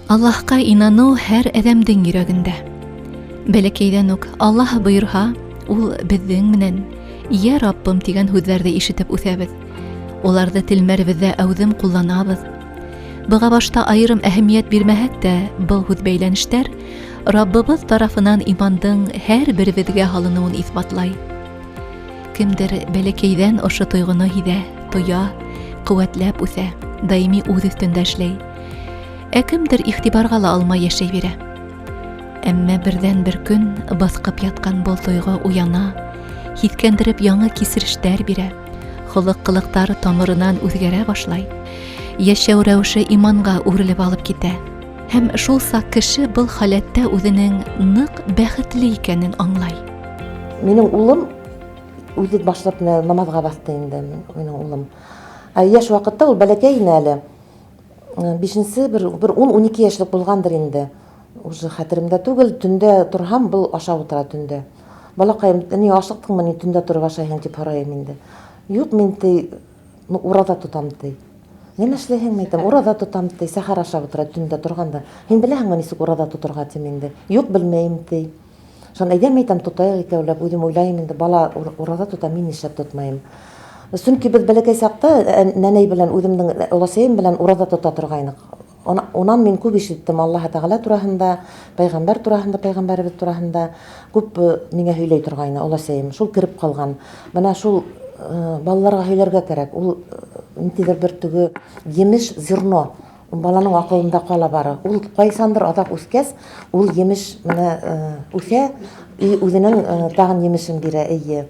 Аллаһка инану һәр әҙәмдең йөрәгендә. Бәләкәйҙән үк Аллаһ бойорһа, ул беҙҙең менән «Я Раббым» тигән һүҙҙәрҙе ишетеп үҫәбеҙ. Уларҙы телмәребеҙҙә әүҙем ҡулланабыҙ. Быға башта айырым әһәмиәт бирмәһәк тә, был һүҙ бәйләнештәр Раббыбыҙ тарафынан имандың һәр беребеҙгә һалыныуын иҫбатлай. Кемдер бәләкәйҙән ошо тойғоно һиҙә, тоя, ҡеүәтләп үҫә, даими үҙ өҫтөндә эшләй. Ә кемдер иғтибарға ла алмай йәшәй бирә. Әммә берҙән бер көн баҫҡып ятҡан был тойғо уяна, һиҫкәндереп яңы кисерештәр бирә, холоҡ-ҡылыҡтары тамырынан үҙгәрә башлай, йәшәү рәүеше иманға үрелеп алып китә. Һәм шул саҡ кеше был халәттә үҙенең ныҡ бәхетле икәнен аңлай. Минең улым үҙе башлап намаҙға баҫты инде, минең улым. Йәш ваҡытта ул бәләкәй ине әле. 5-нсе, бер 10-12 йәшлек булғандыр инде. Уже хәтеремдә түгел, төндә торһам, был ашап ултыра төндә. Балаҡайым, ни ашыҡтыңмы, ни төндә тороп ашайһың тип һорайым инде. Юҡ, мин ураҙа тотам ти. Нимә эшләйһең, әйтәм, ураҙа тотам ти, сәхәр ашап ултыра төндә торғанда. Һин беләһеңме нисек ураҙа тоторға тим инде? Юҡ, белмәйем ти. Шуны әйҙәм, әйтәм, тотайыҡ икәүләп, үҙем уйлайым инде, бала ураҙа тота, мин нишләп тотмайым. Сөнки беҙ бәләкәй саҡта нәнәй белән, үҙемдең оласайым белән ураҙа тота торғайныҡ. Унан мин күп ишеттем Аллаһ Тәғәлә тураһында, пәйғәмбәр тураһында, пәйғәмбәребеҙ тураһында күп миңә һөйләй торғайны оласайым. Шул кереп ҡалған. Бына шул балаларға һөйләргә кәрәк. Ул ниндәйҙер бер теге емеш зерно баланың аҡылында ҡала бары. Ул ҡайсандыр аҙаҡ үҫкәс, ул емеш үҫә, үҙенең тағын емешен бирә. Эйе.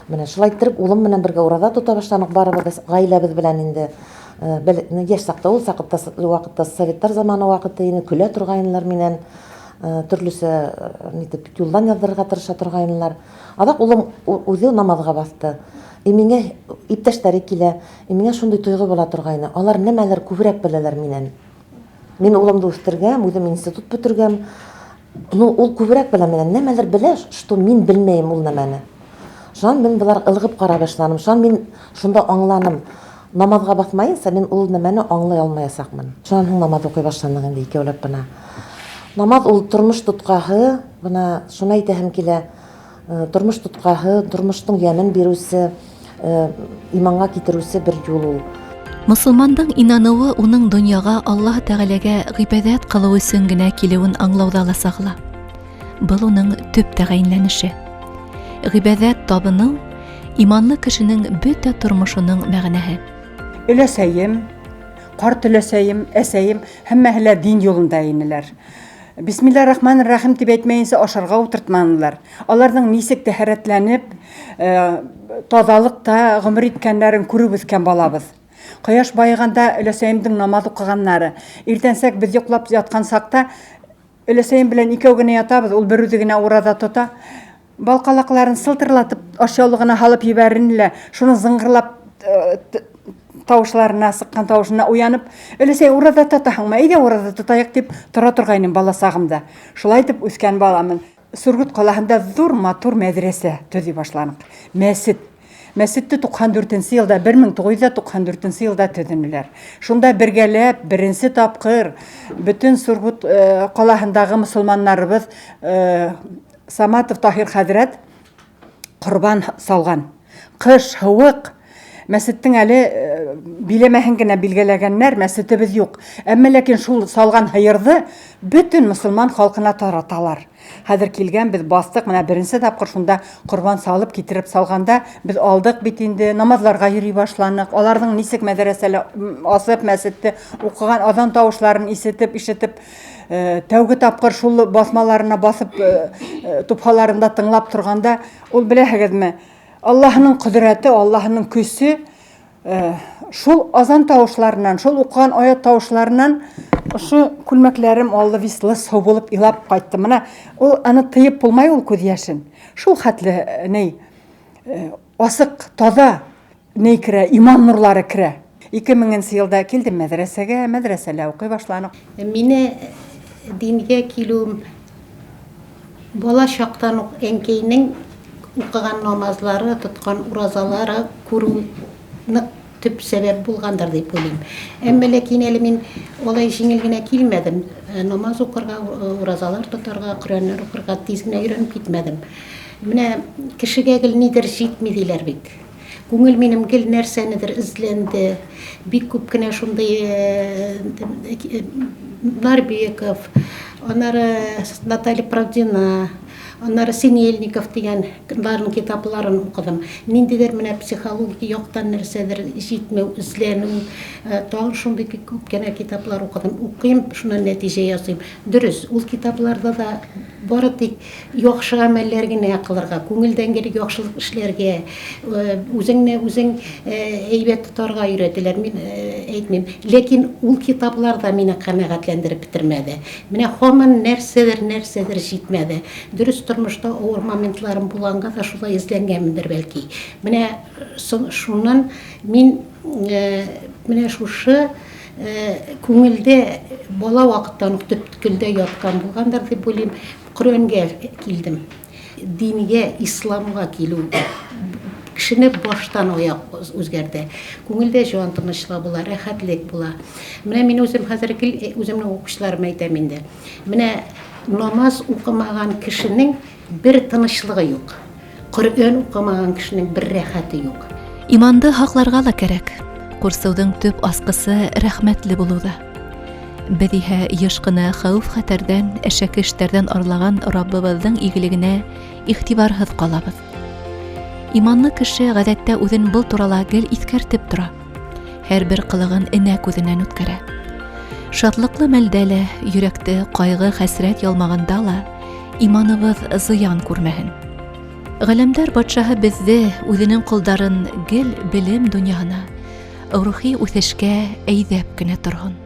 Менә шулай иттереп, улым менән бергә ураҙа тота башланыҡ барыбыҙ, ғаиләбеҙ белән инде. Йәш саҡта, ул ваҡытта советтар заманы ваҡыты ине, көлә торғайнылар минән, төрлөсә юлдан яҙҙырырға тырыша торғайнылар. Аҙаҡ улым үҙе намаҙға баҫты. Миңә иптәштәре килә, миңә шундай тойғо була торғайны. Алар нәмәләр күберәк беләләр минән. Мин улымды үҫтергәм, үҙем институт бөтөргәм. Ул күберәк белә минән. Нәмәләр белә, что мин белмәйем ул нәмәне. Шунан мин былар ылғып ҡара башланым. Шунан мин шунда аңланым. Намаҙға баҫмайынса, мин ул нәмәне аңлай алмаясаҡмын. Шунан һуң намаҙ уҡый башланыҡ инде икәүләп бына. Намаҙ ул тормош тотҡаһы, бына шуны әйтәһем килә. Тормош тотҡаһы, тормоштоң йәмен биреүсе, иманға китереүсе бер юл ул. Мосолмандың инаныуы уның донъяға Аллаһ Тәғәләгә ғибәҙәт ҡылыу өсөн генә килеүен аңлауҙа ла сағыла. Был уның төп тәғәйенләнеше. Ғибәҙәт табыныу иманлы кешенең бөтә тормошоноң мәғәнәһе. Өләсәйем, ҡарт өләсәйем, әсәйем, һәммәһе лә дин юлында инеләр. Бисмиллаһир-рахманир-рахим тип әйтмәйенсә ашарға ултыртманылар. Аларҙың нисек тәһәрәтләнеп, таҙалыҡта ғүмер иткәндәрен күреп үҫкән балабыҙ. Ҡояш байығанда өләсәйемдең намаҙ уҡығаннары. Иртәнсәк беҙ йоҡлап ятҡан саҡта өләсәйем белән икәү генә ятабыҙ, ул бер үҙе генә ураҙа тота. Балҡалаҡларын сылтырлатып ашъяулығына һалып ебәренелә, шуны зыңғырлап тауышларына, сыҡҡан тауышына уянып, өләсәй, ураҙа тотаһыңмы? Әйҙә ураҙа тотайыҡ тип тора торғайным бала сағымда. Шулай итеп үҫкән баламын. Сургут ҡалаһында ҙур матур мәҙрәсә төҙөй башланыҡ. Мәсет. Мәсетте 94-нсе йылда, 1994 йылда төҙөнөләр. Шунда бергәләп, беренсе тапҡыр бөтөн Сургут ҡалаһындағы мосолманнарыбыҙ Саматов Таһир хәҙрәт ҡорбан салған. Ҡыш, һыуыҡ. Мәсеттең әле биләмәһен генә билгеләгәннәр, мәсетебеҙ юҡ. Әммә ләкин шул салған һыйырҙы бөтөн мосолман халҡына тараталар. Хәҙер килгән, беҙ баҫтыҡ, менә беренсе тапҡыр шунда ҡорбан салып, китереп салғанда, беҙ алдыҡ бит инде, намаҙларға йөрөй башланыҡ. Аларҙың нисек мәҙрәсәлә асып, мәсетте уҡыған аҙан тауышларын ишетеп, тәүге тапҡыр шул баҫмаларына баҫып, тупһаларында тыңлап торғанда, ул беләһегеҙме, Аллаһының ҡөҙрәте, Аллаһының көсө шул азан тауышларынан, шул уҡыған аят тауышларынан ошо күлмәкләрем аллы вислы сыу булып илап ҡайтты. Мына ул аны тыйып булмай ул күҙ йәшен. Шул хәтле асыҡ, таҙа керә, иман нурлары керә. 2000-нсе йылда килдем мәҙрәсәгә, мәҙрәсәлә уҡый башланыҡ. Мине дингә килеүем бала шаҡтан уҡ әнкәйнең уҡыған намаҙлары, тотҡан уразалары күреү ныҡ төп сәбәп булғандар дип уйлайым. Әммә ләкин әле мин олай жеңел генә килмәдем. намаз укырга, уразалар тотарга, Коръәннәр укырга тиз генә өйрәнеп китмәдем. Менә кешегә гел нидер җитми диләр бит. Күңел минем гел нәрсәнедер эзләнде. Бик күп кенә шундый Нарбеков, аннары Наталья Правдина, аннары Синельников дигәннәрнең китапларын укыдым. Ниндидер менә психологик яктан нәрсәдер җитмәү, эзләнү, тагын шундый күп кенә китаплар укыдым. Укыйм, шуннан нәтиҗә ясыйм. Дөрес, ул китапларда да бары тик яхшы гамәлләр генә кылырга, күңелдән килеп яхшылык эшләргә, үзеңне үзең әйбәт тотарга өйрәтәләр. Мин әйтмим, ләкин ул китапларда мине канәгатьләндереп бетермәде. Менә һаман нәрсәдер җитмәде. Дөрес, тормышта авыр моментларым булганга да шулай изләнгәнмендер бәлки. Менә шуннан мин менә шушы күңелдә бала вакыттан ук төпкелдә яткан булгандыр дип уйлыйм. Коръәнгә килдем. Дингә, исламга килү кешене баштан аяк үзгәртә. Күңелдә җан тынычлык була, рәхәтлек була. Менә мин үзем хәзер үземнең укучыларыма әйтәм инде. Менә намаз укымаган кешенең бер тынычлыгы юк. Коръән укымаган кешенең бер рәхәте юк. Иманды һакларга да кирәк. Курсыуның төп аскысы рәхмәтле булуда. Без иһә еш кына хәүф-хәтәрдән, әшәке-эштәрдән арлаган Раббыбызның игелегенә игътибарһыз калабыз. Иманлы кеше гадәттә үзен был турала гел искәртеп тора. Һәрбер кылыгын энә күзеннән үткәрә. Шатлыклы мәлдә лә, йөрәкте кайгы, хәсрәт ялмаганда ла иманыбыз зыян күрмәһен. Галәмдәр патшаһы безне үзенең кулдарын гел белем дөньяһына, рухи үсешкә әйдәп кенә торган.